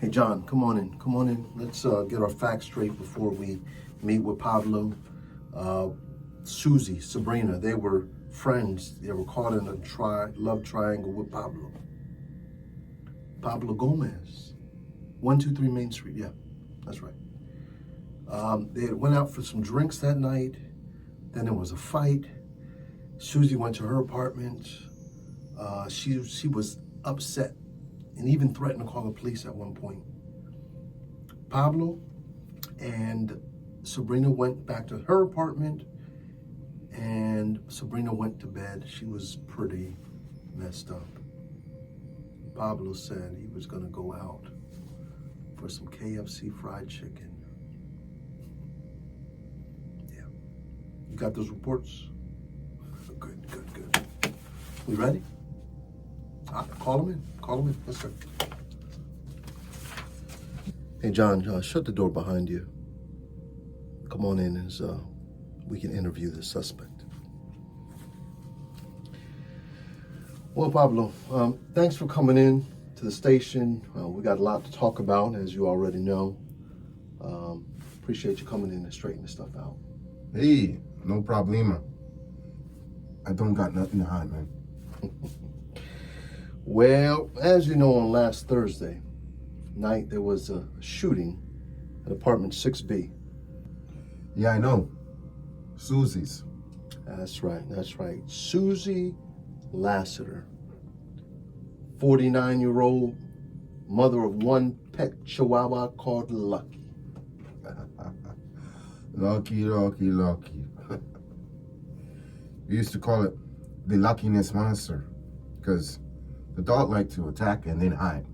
Hey, John, come on in. Come on in. Let's get our facts straight before we meet with Pablo. Susie, Sabrina, they were friends. They were caught in a love triangle with Pablo. Pablo Gomez. 123 Main Street. Yeah, that's right. They went out for some drinks that night. Then there was a fight. Susie went to her apartment. She was upset and even threatened to call the police at one point. Pablo and Sabrina went back to her apartment, and Sabrina went to bed. She was pretty messed up. Pablo said he was going to go out for some KFC fried chicken. Yeah. You got those reports? Good. We ready? Call him in. Yes, sir. Hey, John, shut the door behind you. Come on in as we can interview the suspect. Well, Pablo, thanks for coming in to the station. We got a lot to talk about, as you already know. Appreciate you coming in and straightening stuff out. Hey, no problema. I don't got nothing to hide, man. Well, as you know, on last Thursday night, there was a shooting at apartment 6B. Yeah, I know. Susie's. That's right. Susie Lassiter, 49-year-old, mother of one pet chihuahua called Lucky. Lucky. We used to call it the luckiness monster because the dog liked to attack and then hide.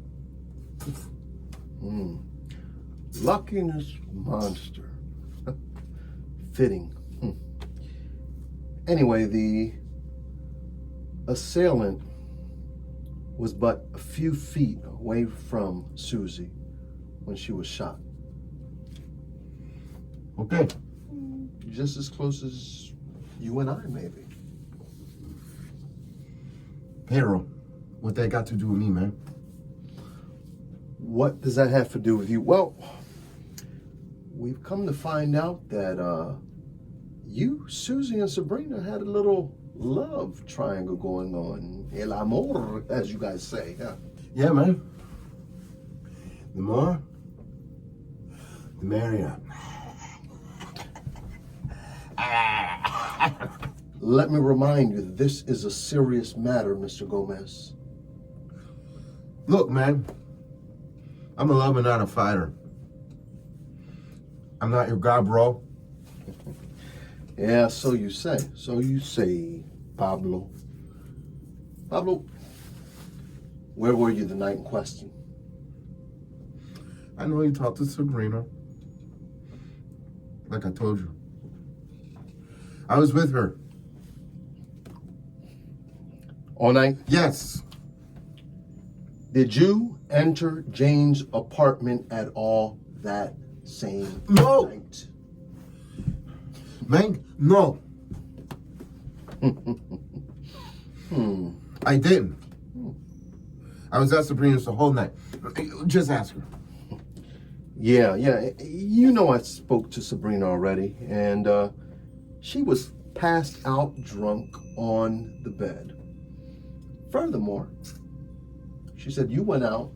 Luckiness monster. Fitting. Anyway, the assailant was but a few feet away from Susie when she was shot. Okay. Just as close as you and I, maybe. Hero, what that got to do with me, man? What does that have to do with you? Well, we've come to find out that you, Susie, and Sabrina had a little love triangle going on. El amor, as you guys say. Yeah, man. The more, the merrier. Let me remind you that this is a serious matter, Mr. Gomez. Look, man. I'm a lover, not a fighter. I'm not your guy, bro. Yeah, so you say, Pablo. Pablo, where were you the night in question? I know you talked to Sabrina. Like I told you. I was with her. All night? Yes. Did you enter Jane's apartment at all that same night? Man, no. I didn't. I was at Sabrina's the whole night. Just ask her. Yeah. You know I spoke to Sabrina already, and she was passed out drunk on the bed. Furthermore, she said you went out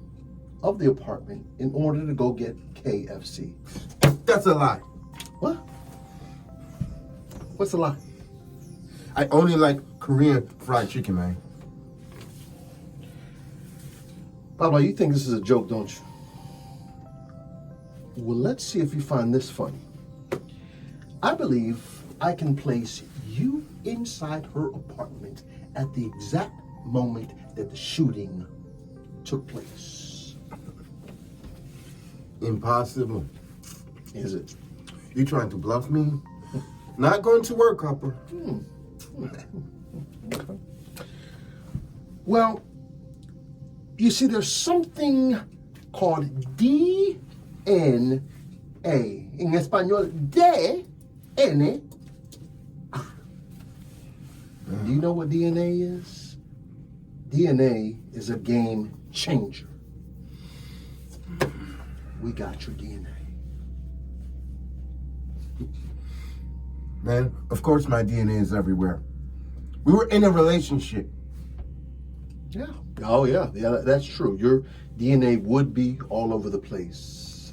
of the apartment in order to go get KFC. That's a lie. What? What's the lie? I only like Korean fried chicken, man. Pablo, you think this is a joke, don't you? Well, let's see if you find this funny. I believe I can place you inside her apartment at the exact moment that the shooting took place. Impossible. Is it? You trying to bluff me? Not going to work, Copper. Okay. Well, you see, there's something called DNA. In español, DNA. Do you know what DNA is? DNA is a game changer. we got your DNA. Man, of course my DNA is everywhere. We were in a relationship. Yeah. Oh, yeah. Yeah, that's true. Your DNA would be all over the place.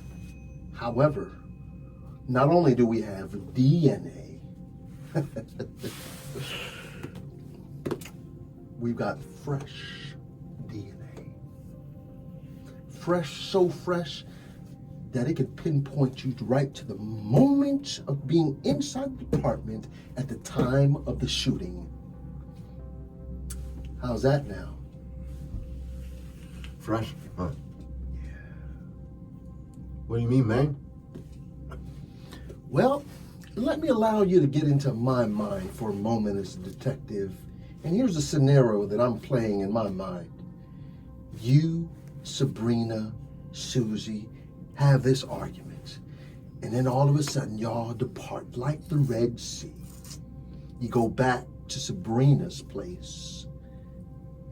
However, not only do we have DNA, we've got fresh DNA. Fresh, so fresh that it could pinpoint you right to the moment of being inside the apartment at the time of the shooting. How's that now? Fresh? Huh? Yeah. What do you mean, man? Well, let me allow you to get into my mind for a moment as a detective. And here's a scenario that I'm playing in my mind. You, Sabrina, Susie, have this argument. And then all of a sudden, y'all depart like the Red Sea. You go back to Sabrina's place.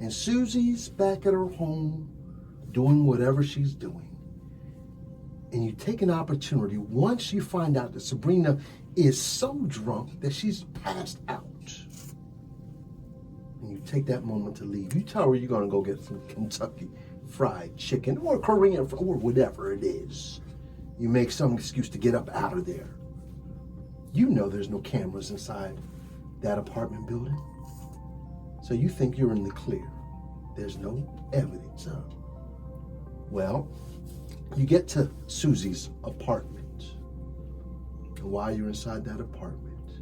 And Susie's back at her home doing whatever she's doing. And you take an opportunity once you find out that Sabrina is so drunk that she's passed out. And you take that moment to leave. You tell her you're going to go get some Kentucky Fried Chicken or Korean or whatever it is. You make some excuse to get up out of there. You know there's no cameras inside that apartment building. So you think you're in the clear. There's no evidence, huh? Well, you get to Susie's apartment. And while you're inside that apartment,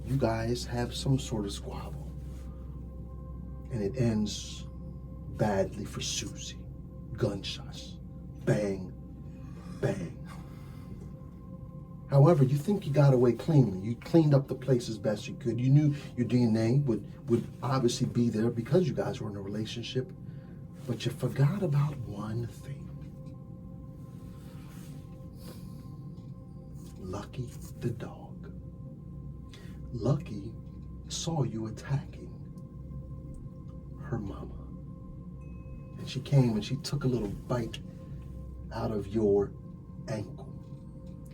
you guys have some sort of squabble. And it ends badly for Susie. Gunshots. Bang, bang. However, you think you got away cleanly. You cleaned up the place as best you could. You knew your DNA would obviously be there because you guys were in a relationship. But you forgot about one thing. Lucky the dog. Lucky saw you attacking her mama. And she came and she took a little bite out of your ankle.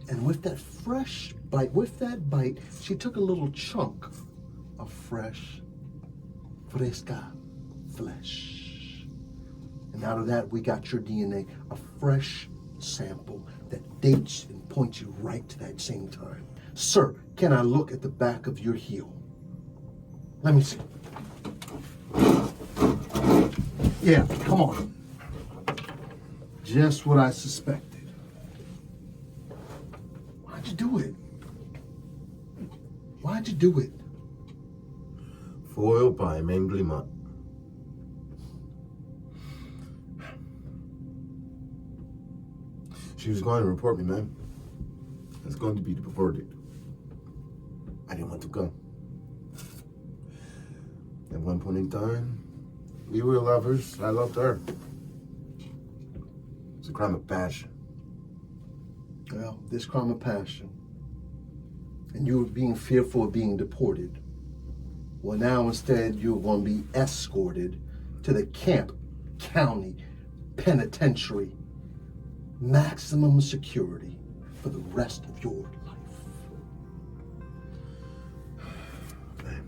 And with that fresh bite, she took a little chunk of fresh, fresca flesh. And out of that, we got your DNA, a fresh sample that dates and points you right to that same time. Sir, can I look at the back of your heel? Let me see. Yeah, come on. Just what I suspected. Why'd you do it? Why'd you do it? Foiled by Menglimont. She was going to report me, man. That's going to be the verdict. I didn't want to go. At one point in time, we were lovers. I loved her. It's a crime of passion. Well, this crime of passion, and you were being fearful of being deported. Well, now instead, you're going to be escorted to the Camp County Penitentiary. Maximum security for the rest of your life. Man.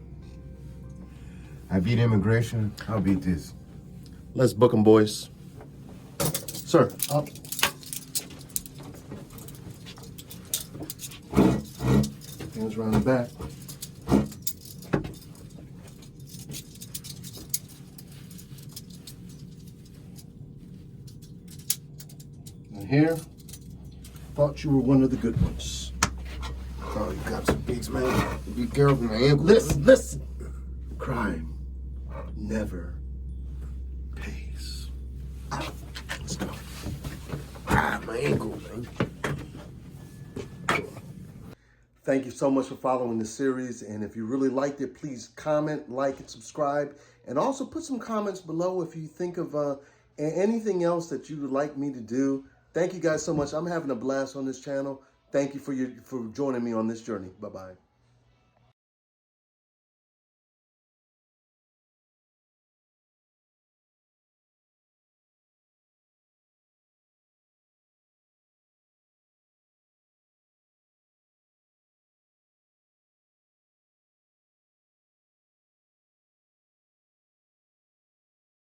I beat immigration. I'll beat this. Let's book them, boys. Sir, up. Hands around the back. And here, thought you were one of the good ones. Oh, you got some pigs, man. Be careful, my ankle. Listen. Crime never pays. Let's go. My ankle, man. Thank you so much for following this series. And if you really liked it, please comment, like, and subscribe. And also put some comments below if you think of anything else that you would like me to do. Thank you guys so much. I'm having a blast on this channel. Thank you for joining me on this journey. Bye-bye.